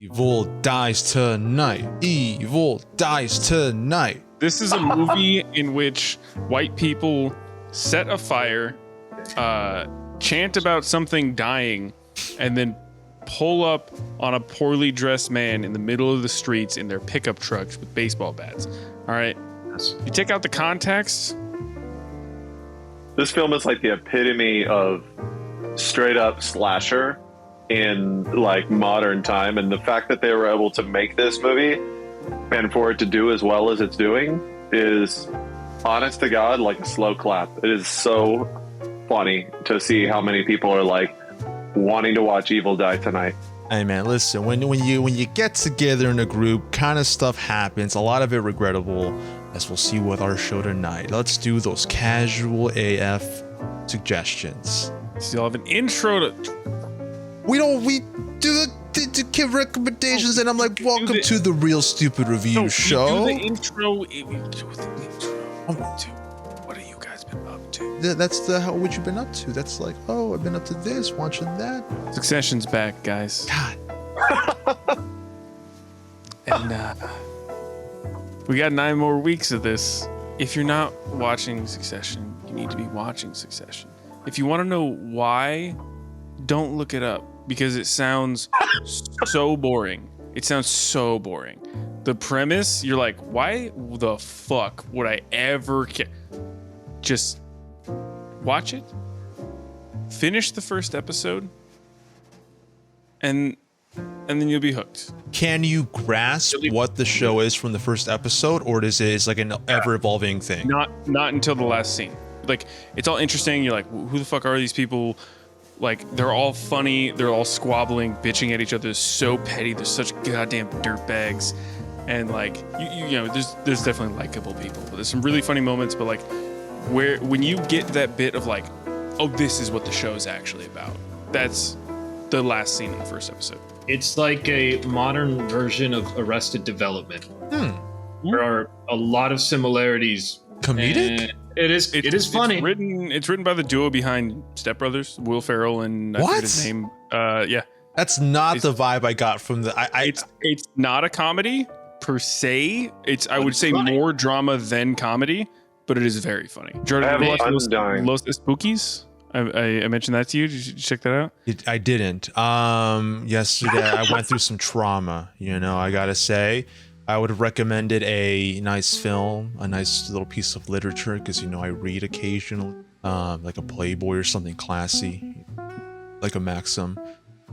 Evil dies tonight. Evil dies tonight. This is a movie in which white people set a fire, chant about something dying, and then pull up on a poorly dressed man in the middle of the streets in their pickup trucks with baseball bats. All right. You take out the context. This film is like the epitome of straight up slasher in like modern time, and the fact that they were able to make this movie and for it to do as well as it's doing is, honest to God, like a slow clap. It is so funny to see how many people are like wanting to watch Evil Die tonight. Hey man, listen, when you get together in a group, kind of stuff happens, a lot of it regrettable, as we'll see with our show tonight. Let's do those casual AF suggestions. So you'll have an intro to... We do the give recommendations, and I'm like, welcome to the Real Stupid Review show. We do the intro. What have you guys been up to? That's what you've been up to. That's like, oh, I've been up to this, watching that. Succession's back, guys. God. And we got 9 more weeks of this. If you're not watching Succession, you need to be watching Succession. If you want to know why, don't look it up, because it sounds so boring. It sounds so boring. The premise, you're like, why the fuck would I ever care? Just watch it, finish the first episode, and then you'll be hooked. Can you grasp what the show is from the first episode, or is it like an ever-evolving thing? Not until the last scene. Like, it's all interesting. You're like, who the fuck are these people? Like, they're all funny. They're all squabbling, bitching at each other. They're so petty. They're such goddamn dirtbags. And like, you know, there's definitely likable people. But there's some really funny moments. But like, when you get that bit of like, oh, this is what the show is actually about. That's the last scene in the first episode. It's like a modern version of Arrested Development. There are a lot of similarities. Comedic? It is funny. It's written by the duo behind Step Brothers, Will Ferrell and I forget his name. Yeah. That's not the vibe I got from the. It's not a comedy per se. I would say funny. More drama than comedy, but it is very funny. Jordan, Los Spookies? I mentioned that to you. Did you check that out? I didn't. Yesterday I went through some trauma. You know, I gotta say. I would have recommended a nice film, a nice little piece of literature, because, you know, I read occasionally, like a Playboy or something classy, like a Maxim.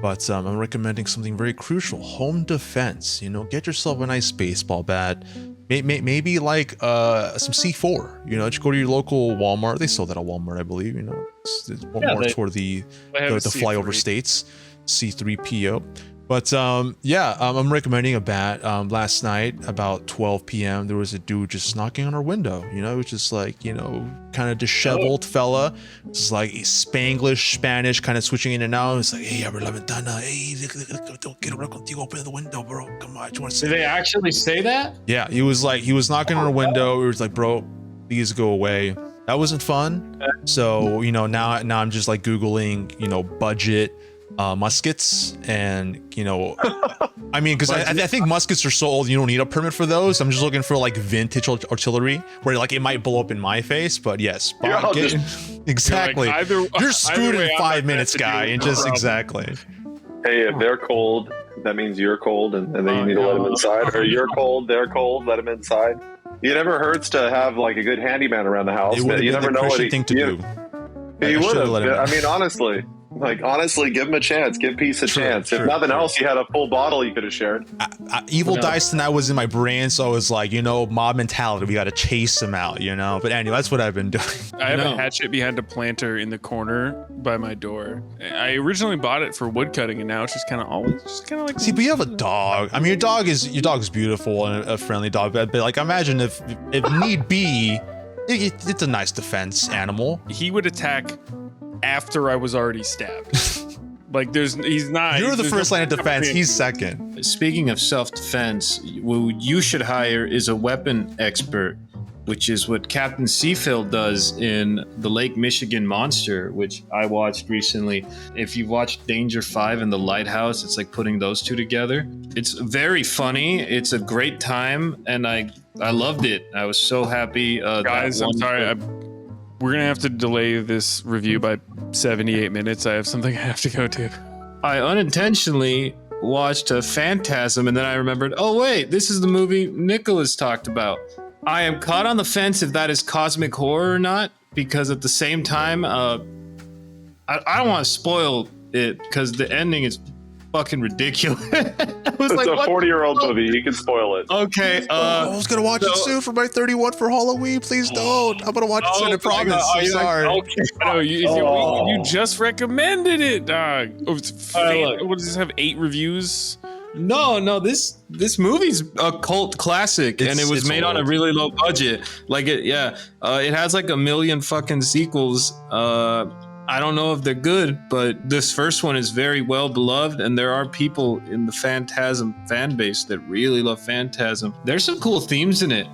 But I'm recommending something very crucial: home defense. You know, get yourself a nice baseball bat, maybe like some C4. You know, just go to your local Walmart. They sell that at Walmart, I believe. You know, it's more toward the flyover states, C3PO. But I'm recommending a bat. Last night about 12 p.m. there was a dude just knocking on our window. You know, it was just like, you know, kind of disheveled fella. It's like Spanglish, Spanish, kind of switching in and out. It's like, hey, abre la ventana. Hey, quiero hablar contigo. Open the window, bro. Come on, you want to say? Did they actually say that? Yeah, he was knocking on our window. He was like, bro, please go away. That wasn't fun. So, you know, now I'm just like Googling, you know, budget muskets, and you know, I mean, because I think muskets are so old you don't need a permit for those. I'm just looking for like vintage artillery where like it might blow up in my face, but yes, exactly. You're screwed in 5 minutes, guy, and just exactly. Hey, if they're cold, that means you're cold, and then you need to let them inside. Or you're cold, they're cold, let them inside. It never hurts to have like a good handyman around the house. You never know what thing to do. He would have. I mean, honestly, give him a chance. Give peace a chance. If nothing else, you had a full bottle you could have shared. Evil Dice tonight was in my brain, so I was like, you know, mob mentality. We got to chase him out, you know. But anyway, that's what I've been doing. I have a hatchet behind a planter in the corner by my door. I originally bought it for wood cutting, and now it's just kind of like. See, but you have a dog. I mean, your dog is beautiful and a friendly dog. But like, imagine if need be, it's a nice defense animal. He would attack after I was already stabbed. Like, he's not. You're the first line of defense. He's second. Speaking of self-defense, what you should hire is a weapon expert which is what Captain Seafield does in the Lake Michigan Monster, which I watched recently. If you've watched Danger 5 and The Lighthouse, it's like putting those two together. It's very funny. It's a great time, and I loved it. I was so happy. Guys, I'm sorry. We're going to have to delay this review by 78 minutes. I have something I have to go to. I unintentionally watched a Phantasm, and then I remembered, oh wait, this is the movie Nicholas talked about. I am caught on the fence if that is cosmic horror or not, because at the same time, I don't want to spoil it because the ending is fucking ridiculous. It's like, a 40-year-old movie. You can spoil it. Okay. I was gonna watch it soon for my 31 for Halloween. Please don't. I'm gonna watch it soon. I promise. I'm sorry. Okay. No, you just recommended it, dog. What does this have? 8 reviews? No. This movie's a cult classic, and it was made on a really low budget. Like it has like 1 million fucking sequels. I don't know if they're good, but this first one is very well beloved, and there are people in the Phantasm fan base that really love Phantasm. There's some cool themes in it.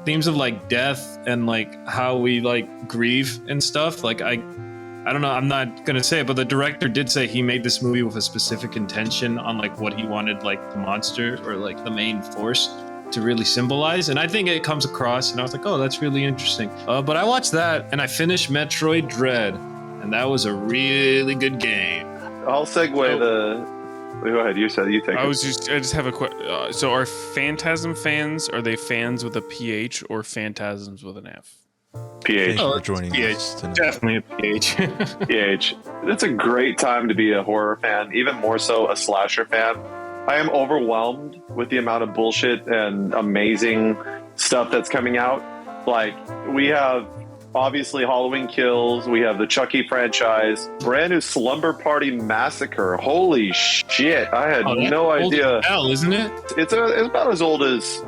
Themes of like death and like how we like grieve and stuff. Like I don't know, I'm not gonna say it, but the director did say he made this movie with a specific intention on like what he wanted like the monster or like the main force to really symbolize, and I think it comes across, and I was like, oh, that's really interesting. But I watched that, and I finished Metroid Dread, and that was a really good game. I'll segue Go ahead, you take it. I just have a question. So are Phantasm fans, are they fans with a PH or Phantasms with an F? PH. Thanks for joining us tonight. Definitely a PH. PH. It's a great time to be a horror fan, even more so a slasher fan. I am overwhelmed with the amount of bullshit and amazing stuff that's coming out. Like, we have obviously Halloween Kills, we have the Chucky franchise, brand new Slumber Party Massacre. Holy shit! I had no idea. Hell, isn't it? It's about as old as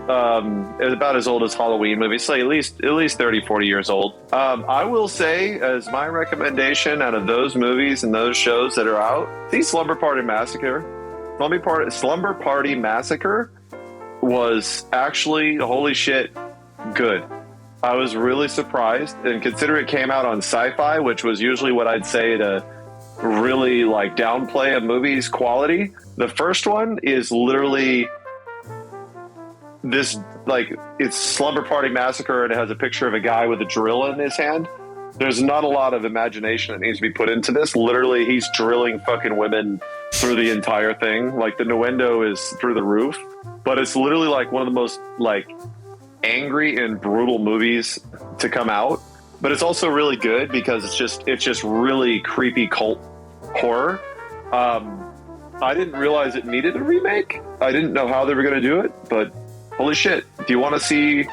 Halloween movies. So at least 30, 40 years old. I will say, as my recommendation out of those movies and those shows that are out, see Slumber Party Massacre was actually, holy shit, good. I was really surprised, and consider it came out on Sci-Fi, which was usually what I'd say to really like downplay a movie's quality. The first one is literally this, like, it's Slumber Party Massacre, and it has a picture of a guy with a drill in his hand. There's not a lot of imagination that needs to be put into this. Literally, he's drilling fucking women through the entire thing. Like, the innuendo is through the roof, but it's literally like one of the most like angry and brutal movies to come out. But it's also really good because it's just really creepy cult horror. I didn't realize it needed a remake. I didn't know how they were going to do it, but holy shit! Do you want to see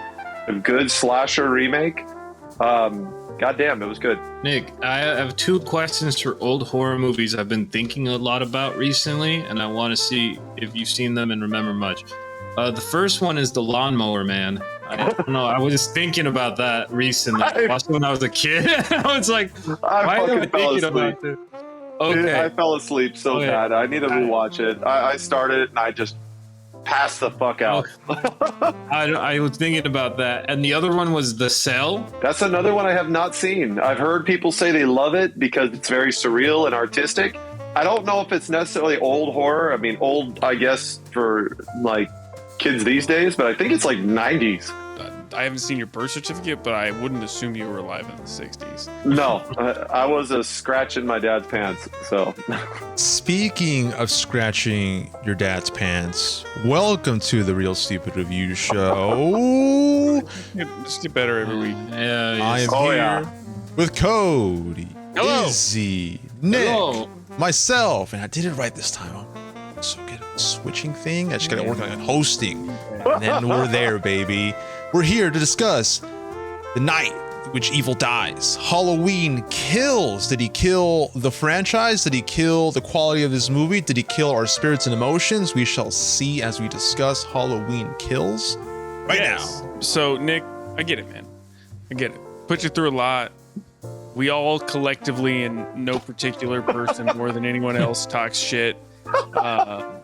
a good slasher remake? Goddamn, it was good. Nick, I have 2 questions for old horror movies I've been thinking a lot about recently, and I want to see if you've seen them and remember much. The first one is The Lawnmower Man. I don't know. I was just thinking about that recently. I watched it when I was a kid. I was like, why am I thinking about this? Okay. I fell asleep so bad. I need to rewatch it. I started it and I just passed the fuck out. I was thinking about that. And the other one was The Cell. That's another one I have not seen. I've heard people say they love it because it's very surreal and artistic. I don't know if it's necessarily old horror. I mean, old, I guess, for like kids these days, but I think it's like 90s. I haven't seen your birth certificate, but I wouldn't assume you were alive in the 60s. No, I was a scratch in my dad's pants, so. Speaking of scratching your dad's pants, welcome to the Real Stupid Review Show. Just get better every week. I am here with Cody, Hello. Izzy, Nick, Hello. myself, and I did it right this time. I'm so good at the switching thing. I just gotta work on hosting, and then we're there, baby. We're here to discuss the night in which evil dies. Halloween Kills. Did he kill the franchise? Did he kill the quality of this movie? Did he kill our spirits and emotions? We shall see as we discuss Halloween Kills right now. So, Nick, I get it, man. I get it. Put you through a lot. We all collectively, and no particular person more than anyone else, talks shit. All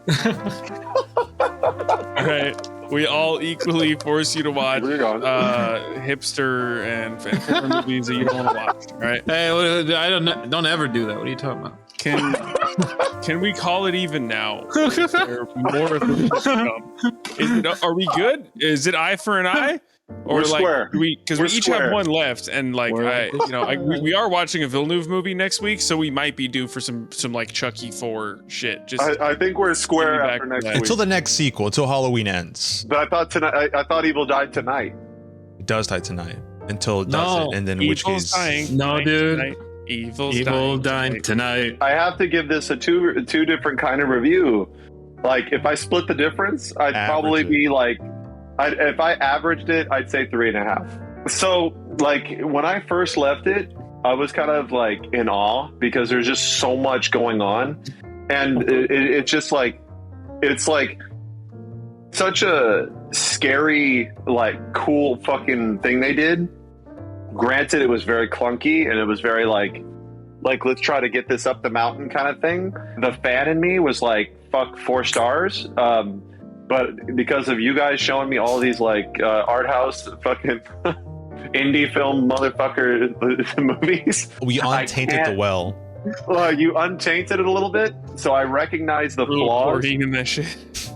right. we all equally force you to watch We're gone. hipster and foreign movies that you don't want to watch. All right? Hey, I don't ever do that. What are you talking about? Can we call it even now? Or more of them to come? Are we good? Is it eye for an eye? Or We're like square. because we We're each square. have one left, and like we are watching a Villeneuve movie next week, so we might be due for some like Chucky 4 shit. Just I think we're square back after next to that. week. Until the next sequel, until Halloween ends. But I thought tonight. I thought Evil died tonight. It does die tonight. Until it No, doesn't, and then in which Evil's case, dying. No, dude. Tonight. Evil's Evil dying dying tonight. I have to give this a two different kind of review. Like if I split the difference, I'd probably Average it. be like, if I averaged it, I'd say 3.5. So like when I first left it, I was kind of like in awe because there's just so much going on, and it's just like it's like such a scary, like cool fucking thing they did. Granted, it was very clunky and it was very like let's try to get this up the mountain kind of thing. The fan in me was like, fuck 4 stars. But because of you guys showing me all these like art house fucking indie film motherfucker movies, we untainted the well. you untainted it a little bit, so I recognize the flaws. in that shit.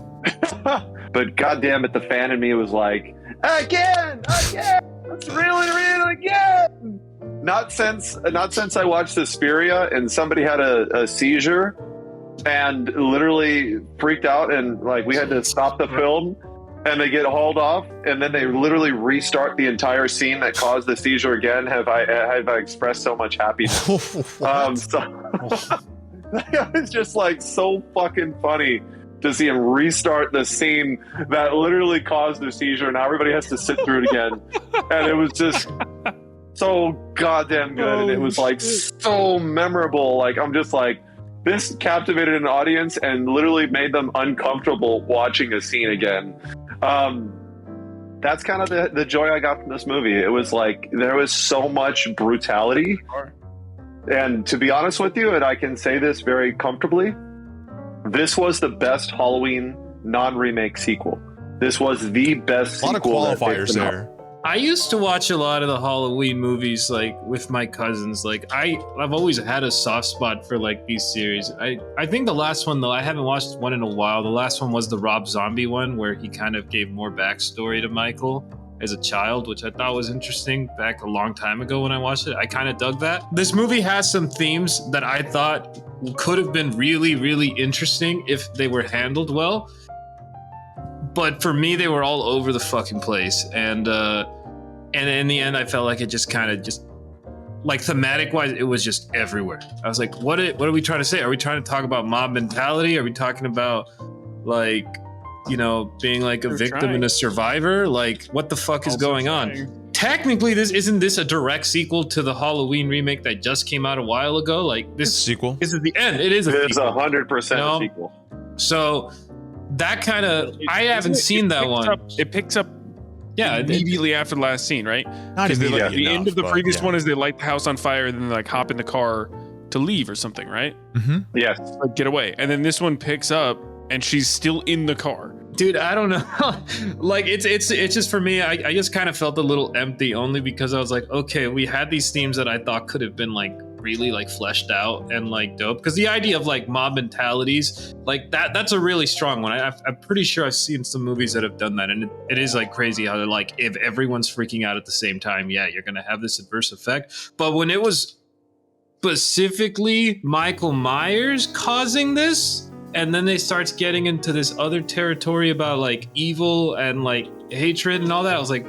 But goddamn it, the fan in me was like, again, let's really again. Not since I watched Suspiria and somebody had a seizure and literally freaked out, and like we had to stop the film, and they get hauled off, and then they literally restart the entire scene that caused the seizure again. Have I expressed so much happiness? So it was just like so fucking funny to see him restart the scene that literally caused the seizure. Now everybody has to sit through it again, and it was just so goddamn good, and it was like so memorable. Like I'm just like, this captivated an audience and literally made them uncomfortable watching a scene again. That's kind of the joy I got from this movie. It was like there was so much brutality, and to be honest with you, and I can say this very comfortably, this was the best Halloween non-remake sequel. This was the best A lot of sequel that they've qualifiers been there. I used to watch a lot of the Halloween movies like with my cousins. Like I've always had a soft spot for like these series. I think the last one though, I haven't watched one in a while. The last one was the Rob Zombie one where he kind of gave more backstory to Michael as a child, which I thought was interesting back a long time ago when I watched it. I kind of dug that. This movie has some themes that I thought could have been really, really interesting if they were handled well. But for me, they were all over the fucking place, and in the end, I felt like it just kind of just like thematic wise, it was just everywhere. I was like, what are we trying to say? Are we trying to talk about mob mentality? Are we talking about like, you know, being like a victim and a survivor? Like, what the fuck is going on? Technically, isn't this a direct sequel to the Halloween remake that just came out a while ago? Like this Sequel. This is the end. It is a It's sequel. 100% No. a sequel. So that kind of I haven't seen that one. It picks up Yeah, immediately after the last scene, right? Not Because immediately like, the enough, end of the but previous yeah. one is they light the house on fire and then they like hop in the car to leave or something, right? Mm-hmm. Yes. Like get away. And then this one picks up and she's still in the car. dude, I don't know. Like it's just for me, I just kind of felt a little empty only because I was like, okay, we had these themes that I thought could have been like really like fleshed out and like dope, because the idea of like mob mentalities like that's a really strong one. I'm pretty sure I've seen some movies that have done that, and it is like crazy how they're like, if everyone's freaking out at the same time, yeah, you're gonna have this adverse effect. But when it was specifically Michael Myers causing this, and then they starts getting into this other territory about like evil and like hatred and all that, I was like,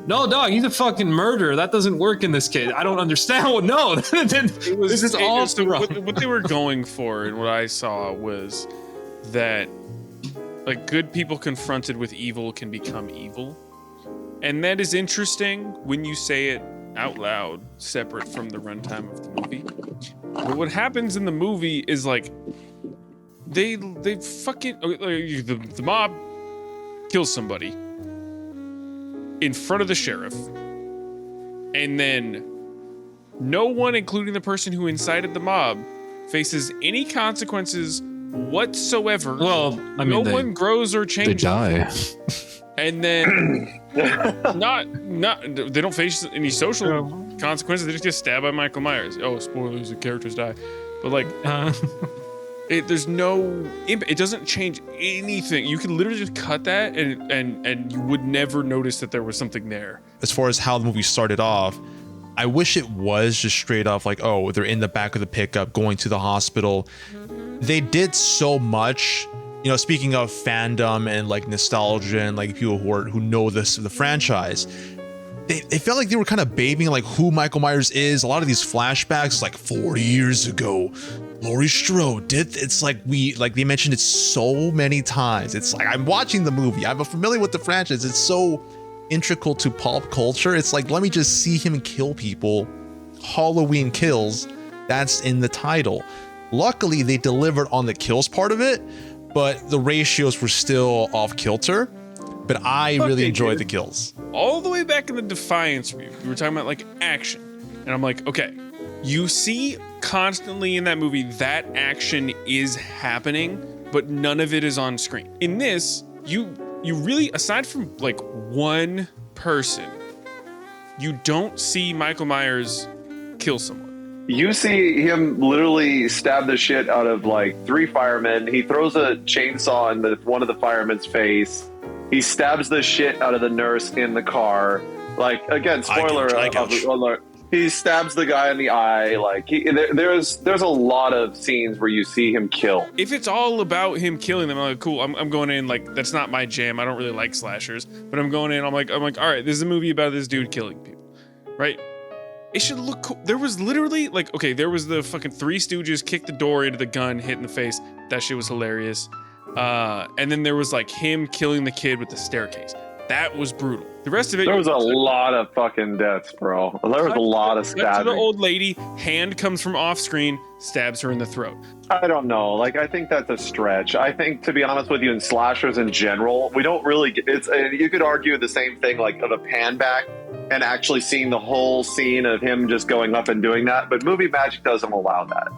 no, dog, he's a fucking murderer. That doesn't work in this case. I don't understand. No, this is all wrong. What they were going for, and what I saw was that like good people confronted with evil can become evil, and that is interesting when you say it out loud, separate from the runtime of the movie. But what happens in the movie is like they fucking the mob kills somebody in front of the sheriff, and then no one, including the person who incited the mob, faces any consequences whatsoever. Well, I mean, no one grows or changes. They die. And then not they don't face any social consequences. They just get stabbed by Michael Myers. Oh, spoilers, the characters die. But like there's no it doesn't change anything. You can literally just cut that and you would never notice that there was something there. As far as how the movie started off, I wish it was just straight off like, oh, they're in the back of the pickup going to the hospital. They did so much, you know, speaking of fandom and like nostalgia and like people who know the franchise, they felt like they were kind of babying like who Michael Myers is. A lot of these flashbacks, like 40 years ago, Laurie Strode did. It's like they mentioned it so many times. It's like I'm watching the movie. I'm familiar with the franchise. It's so integral to pop culture. It's like, let me just see him kill people. Halloween Kills. That's in the title. Luckily, they delivered on the kills part of it, but the ratios were still off kilter. But I really enjoyed the kills. All the way back in the Defiance review, we were talking about like action. And I'm like, okay, you see constantly in that movie that action is happening, but none of it is on screen. In this, you really, aside from like one person, you don't see Michael Myers kill someone. You see him literally stab the shit out of like 3 firemen. He throws a chainsaw in one of the firemen's face. He stabs the shit out of the nurse in the car. Like, again, spoiler alert. He stabs the guy in the eye. Like, there's a lot of scenes where you see him kill. If it's all about him killing them, I'm like, cool. I'm going in like that's not my jam. I don't really like slashers, but I'm going in. I'm like, all right, this is a movie about this dude killing people, right? It should look cool. There was literally like, okay, there was the fucking Three Stooges kick the door into the gun, hit in the face. That shit was hilarious. And then there was like him killing the kid with the staircase. That was brutal. The rest of it, there was a lot of fucking deaths, bro. There was a lot of stabbing. The old lady, hand comes from off screen, stabs her in the throat. I don't know. Like, I think that's a stretch. I think, to be honest with you, in slashers in general, we don't really get, you could argue the same thing, like of a pan back and actually seeing the whole scene of him just going up and doing that. But movie magic doesn't allow that.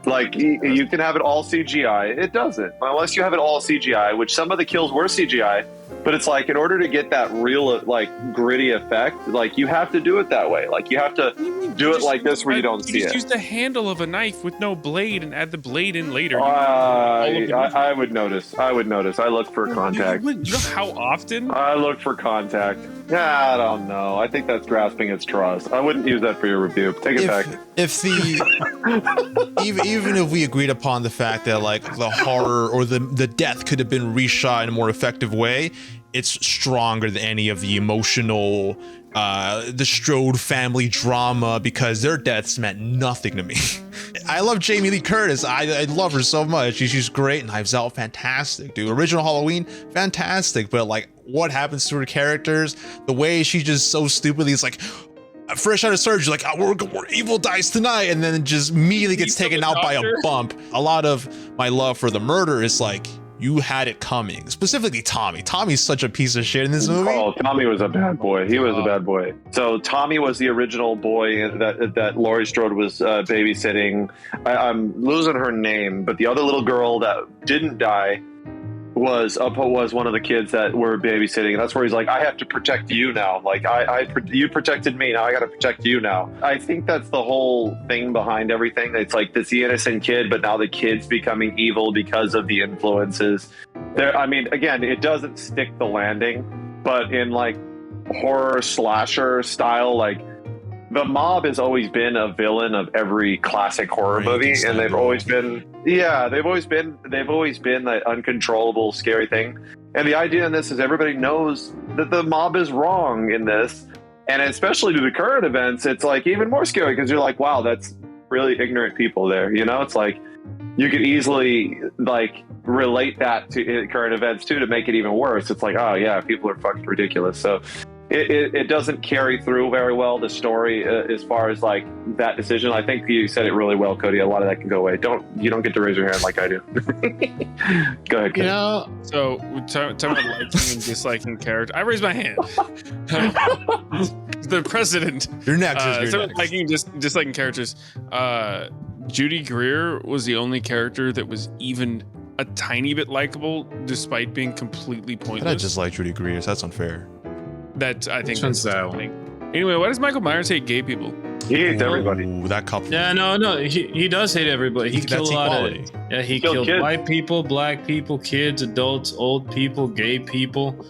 Like, you can have it all CGI. It doesn't. Unless you have it all CGI, which some of the kills were CGI. But it's like, in order to get that real, like, gritty effect, like, you have to do it that way. Like, you have to do it like this where you don't see it. You just use the handle of a knife with no blade and add the blade in later. I would notice. I look for contact. You know how often? I look for contact. Yeah, I don't know. I think that's grasping at straws. I wouldn't use that for your review. Take it back. If even if we agreed upon the fact that like the horror or the death could have been reshot in a more effective way, it's stronger than any of the emotional, the Strode family drama, because their deaths meant nothing to me. I love Jamie Lee Curtis. I love her so much. She's great. Knives Out, fantastic, dude. Original Halloween, fantastic. But like, what happens to her characters? The way she just so stupidly is like, fresh out of surgery, like, oh, we're evil dies tonight, and then just immediately gets taken out by a bump. A lot of my love for the murder is like, you had it coming. Specifically Tommy. Tommy's such a piece of shit in this movie. Oh, Tommy was a bad boy. He was a bad boy. So Tommy was the original boy that Laurie Strode was babysitting. I'm losing her name, but the other little girl that didn't die was one of the kids that were babysitting. That's where he's like, I have to protect you now. Like, you protected me, now I got to protect you now. I think that's the whole thing behind everything. It's like this innocent kid, but now the kid's becoming evil because of the influences. I mean, again, it doesn't stick the landing, but in like horror slasher style, like, the mob has always been a villain of every classic horror movie, and they've always been that uncontrollable, scary thing. And the idea in this is everybody knows that the mob is wrong in this, and especially to the current events, it's like even more scary because you're like, wow, that's really ignorant people there. You know, it's like you could easily like relate that to current events too to make it even worse. It's like, oh yeah, people are fucking ridiculous. So it doesn't carry through very well, the story, as far as like that decision. I think you said it really well, Cody. A lot of that can go away. You don't get to raise your hand like I do. Go ahead, Cody. You know, so talking about liking and disliking character, I raised my hand. The president. You're next. Liking, disliking characters. Judy Greer was the only character that was even a tiny bit likable despite being completely pointless. I just like Judy Greer, so that's unfair. That I think Which that's one's that funny. Anyway, why does Michael Myers hate gay people? He hates everybody. Ooh, that couple. Yeah, no, he does hate everybody. He That's killed a lot equality. of. Yeah, he Killed killed kids. white people, black people, kids, adults, old people, gay people.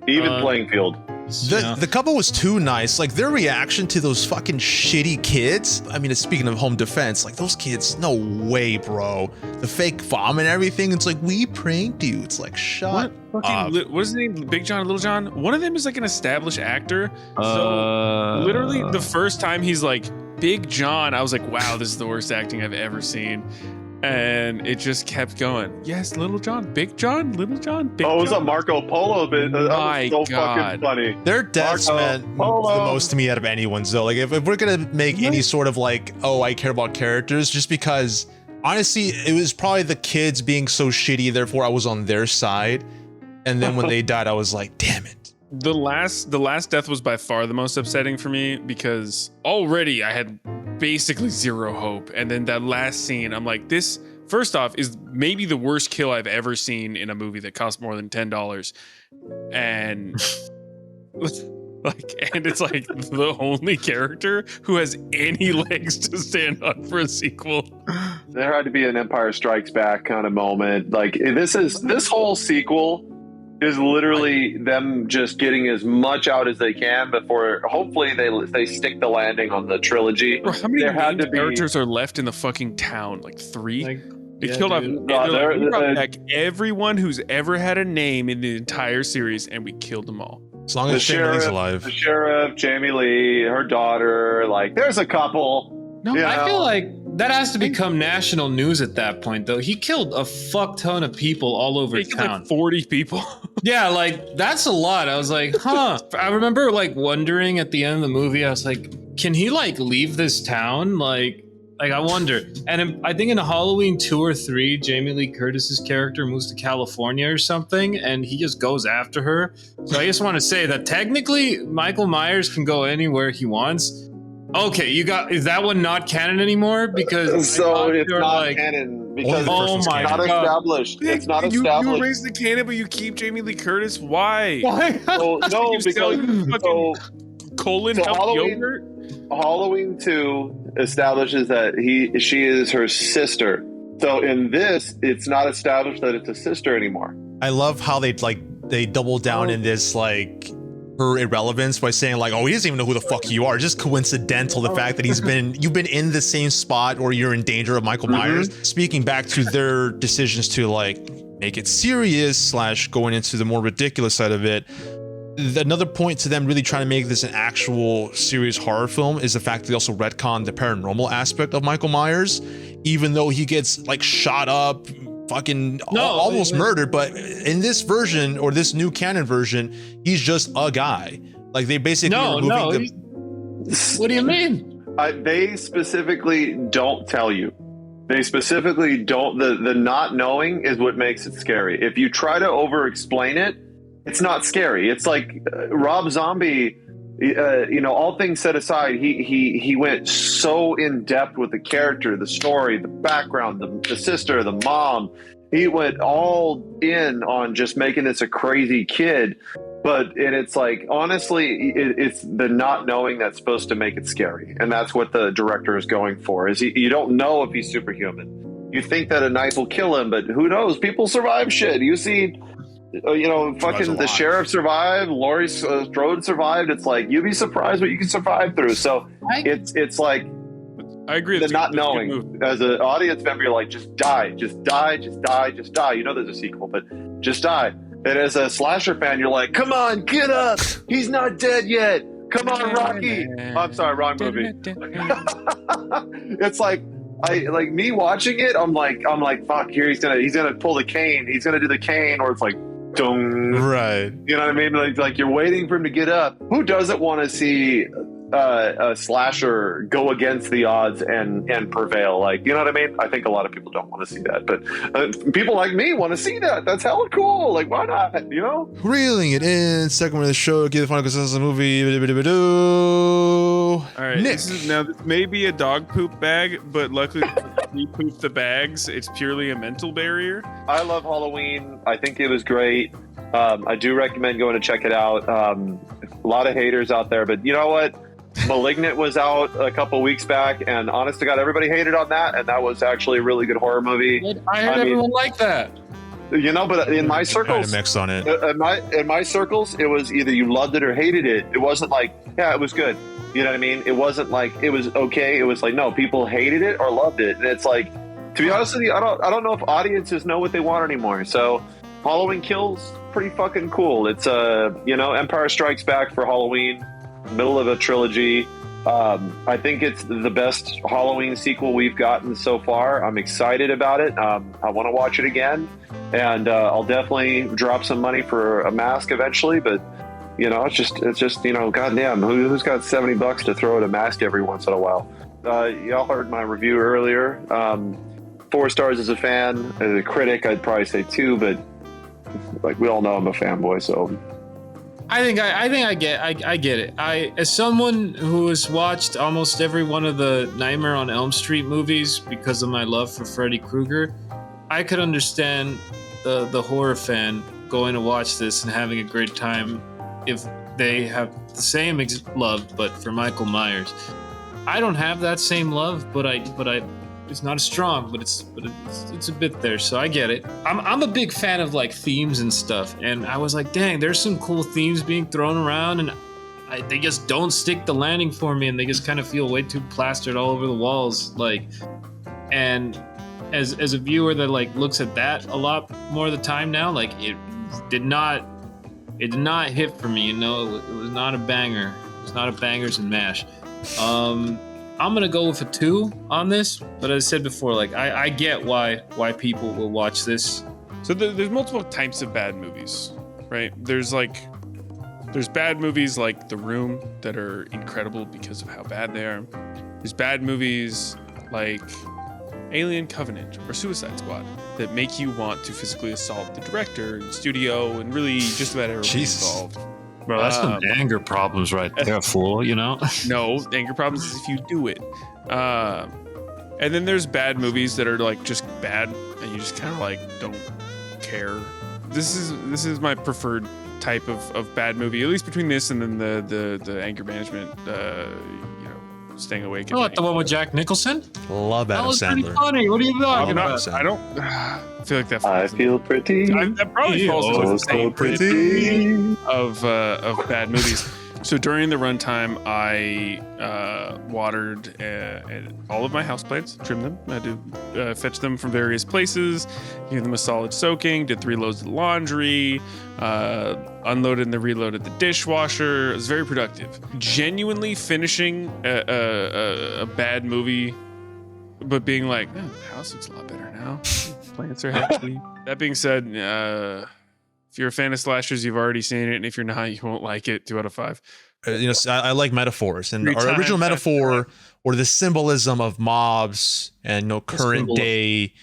Even playing field. The couple was too nice. Like their reaction to those fucking shitty kids. I mean, speaking of home defense, like those kids, no way, bro. The fake vomit and everything. It's like we pranked you. It's like shut What up. is his name? Big John, Little John. One of them is like an established actor. So literally, the first time he's like Big John, I was like, wow, this is the worst acting I've ever seen. And it just kept going. Yes, Little John, Big John, Little John, Big Oh, it was a John. Marco Polo bit. That My was so God. fucking funny. Their deaths Marco meant Polo. the most to me out of anyone's though. Like if we're gonna make any sort of like, oh, I care about characters, just because honestly, it was probably the kids being so shitty, therefore I was on their side. And then when they died, I was like, damn it. The last death was by far the most upsetting for me because already I had basically zero hope. And then that last scene, I'm like, this first off is maybe the worst kill I've ever seen in a movie that cost more than $10. And and it's like the only character who has any legs to stand on for a sequel. There had to be an Empire Strikes Back kind of moment. Like this whole sequel is literally them just getting as much out as they can before hopefully they stick the landing on the trilogy. Bro, how many There had named to be- characters are left in the fucking town? Like 3? Like, They yeah, killed off. dude. They're like, we brought they're- back everyone who's ever had a name in the entire series, and we killed them all. As long The as Jamie Lee's sheriff, alive. the sheriff, Jamie Lee, her daughter, like there's a couple. No, Yeah. I feel like that has to become national news at that point, though. He killed a fuck ton of people all over they killed town. like 40 people. Yeah, like that's a lot. I was like, huh. I remember like wondering at the end of the movie, I was like, can he like leave this town? Like I wonder. And I think in Halloween 2 or 3, Jamie Lee Curtis's character moves to California or something, and he just goes after her. So I just want to say that technically Michael Myers can go anywhere he wants. Okay, is that one not canon anymore? Because I So thought it's they were not like, canon because Oh it's my not God. established. It's not you established. erase the canon, but you keep Jamie Lee Curtis. Why? why? So, no, You sell because your fucking colon so health Halloween- yogurt. Halloween 2 establishes that she is her sister. So in this, it's not established that it's a sister anymore. I love how they double down in this like her irrelevance by saying like, oh, he doesn't even know who the fuck you are. Just coincidental the fact that you've been in the same spot or you're in danger of Michael Myers. Speaking back to their decisions to like make it serious / going into the more ridiculous side of it. Another point to them really trying to make this an actual serious horror film is the fact that they also retcon the paranormal aspect of Michael Myers, even though he gets like shot up, fucking almost murdered. But in this version or this new canon version, he's just a guy. Like they basically What do you mean? They specifically don't tell you. They specifically don't. The not knowing is what makes it scary. If you try to over-explain it, it's not scary. It's like Rob Zombie. All things set aside, he went so in depth with the character, the story, the background, the sister, the mom. He went all in on just making this a crazy kid. And it's like, honestly, it's the not knowing that's supposed to make it scary. And that's what the director is going for, is you don't know if he's superhuman. You think that a knife will kill him, but who knows? People survive shit. You see, fucking the sheriff survived, Laurie Strode survived. It's like, you'd be surprised what you can survive through. So it's like, I agree. the That's not a good knowing. move. As an audience member, you're like, just die, just die, just die, just die. You know there's a sequel, but just die. And as a slasher fan, you're like, come on, get up. He's not dead yet. Come on, Rocky. I'm sorry, wrong movie. It's like, me watching it, I'm like, fuck, here he's gonna pull the cane. He's gonna do the cane, or it's like, dong. right. You know what I mean? Like you're waiting for him to get up. Who doesn't want to see a slasher go against the odds and prevail? Like, you know what I mean? I think a lot of people don't want to see that, but people like me want to see that. That's hella cool. Like, why not? You know? Reeling it in, second one of the show, give the final consensus of the movie. So, All right, Nick. this may be a dog poop bag, but luckily we poop the bags. It's purely a mental barrier. I love Halloween. I think it was great. I do recommend going to check it out. A lot of haters out there, but you know what? Malignant was out a couple weeks back, and honest to God, everybody hated on that, and that was actually a really good horror movie. I heard everyone like that. You know, but in my Kind circles, of mixed on it. in my circles, it was either you loved it or hated it. It wasn't like, yeah, it was good. You know what I mean? It wasn't like it was okay. It was like, no, people hated it or loved it, and it's like, to be honest with you, I don't know if audiences know what they want anymore. So, Halloween Kills, pretty fucking cool. It's Empire Strikes Back for Halloween, middle of a trilogy. I think it's the best Halloween sequel we've gotten so far. I'm excited about it. I want to watch it again, and I'll definitely drop some money for a mask eventually. But it's just goddamn, who's got $70 to throw at a mask every once in a while? Y'all heard my review earlier. 4 stars as a fan. As a critic, I'd probably say 2, but like we all know, I'm a fanboy, so. I think I get it. As someone who has watched almost every one of the Nightmare on Elm Street movies because of my love for Freddy Krueger, I could understand the horror fan going to watch this and having a great time if they have the same love, but for Michael Myers. I don't have that same love, but I it's not as strong, but it's a bit there, so I get it. I'm a big fan of like themes and stuff, and I was like, dang, there's some cool themes being thrown around, and they just don't stick the landing for me, and they just kind of feel way too plastered all over the walls, like. And as a viewer that like looks at that a lot more of the time now, like it did not hit for me, it was not a banger. It's not a bangers and mash. I'm gonna go with a 2 on this, but as I said before, like I get why people will watch this. So there's multiple types of bad movies, right? There's bad movies like The Room that are incredible because of how bad they are. There's bad movies like Alien Covenant or Suicide Squad that make you want to physically assault the director and studio and really just about everyone involved. Bro, that's some anger problems right there, fool, No, anger problems is if you do it. And then there's bad movies that are like just bad and you just kind of like don't care. This is my preferred type of bad movie, at least between this and then the anger management, staying awake. Oh, the one with Jack Nicholson? Love Adam That was Sandler. pretty funny. What are you talking about? I don't I feel like that. I feel pretty. That probably falls into the same pretty. of bad movies. So during the runtime, I watered all of my houseplants, trimmed them. I had to fetch them from various places, give them a solid soaking, did 3 loads of laundry, unloaded and then reloaded the dishwasher. It was very productive. Genuinely finishing a bad movie, but being like, man, the house looks a lot better now. Plants are happy. That being said, if you're a fan of slashers, you've already seen it, and if you're not, you won't like it. 2 out of 5. I like metaphors, and 3 our original times metaphor, or the symbolism of mobs and current day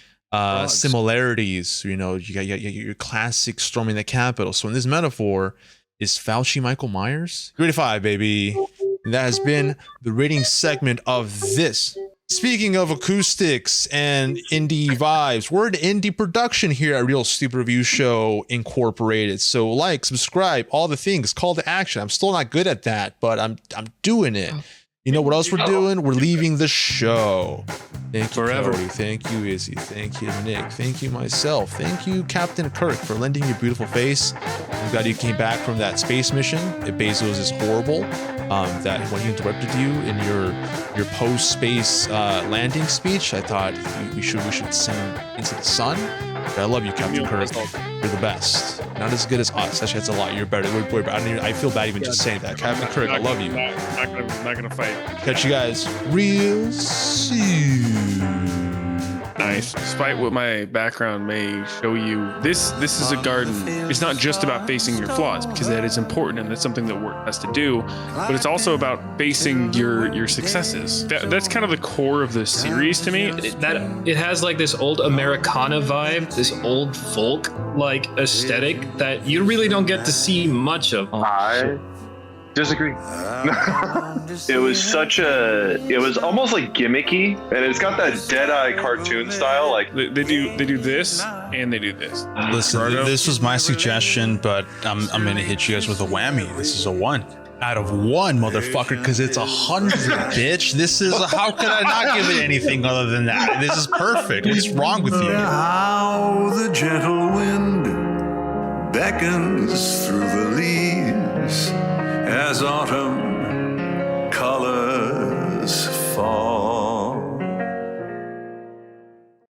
similarities. You got your classic storming the Capitol. So in this metaphor, is Fauci Michael Myers? 3 to 5, baby. And that has been the rating segment of this. Speaking of acoustics and indie vibes, we're an indie production here at Real Stupid Review Show Incorporated. So like, subscribe, all the things, call to action. I'm still not good at that, but I'm doing it. You know what else we're doing? We're leaving the show. Thank you, Forever. Cody. Thank you, Izzy. Thank you, Nick. Thank you, myself. Thank you, Captain Kirk, for lending your beautiful face. I'm glad you came back from that space mission. Bezos is horrible. That when he interrupted you in your post-space landing speech, I thought we should send him into the sun. But I love you, Captain Kirk. You're the best. Not as good as us. Actually, that's a lot. You're better. I feel bad even just saying that. Captain Kirk, I love you. Not gonna fight. Catch you guys real soon. Nice. Despite what my background may show you, this is a garden. It's not just about facing your flaws, because that is important and that's something that work has to do, but it's also about facing your successes. That's kind of the core of the series to me. It has like this old Americana vibe, this old folk like aesthetic that you really don't get to see much of. I Disagree. It was almost like gimmicky, and it's got that Deadeye cartoon style. Like They do this and they do this. Listen, this was my suggestion, but I'm gonna hit you guys with a whammy. This is a 1 out of 1, motherfucker, because it's 100, bitch. This is how could I not give it anything other than that? This is perfect. What's wrong with you? How the gentle wind beckons through the leaves as autumn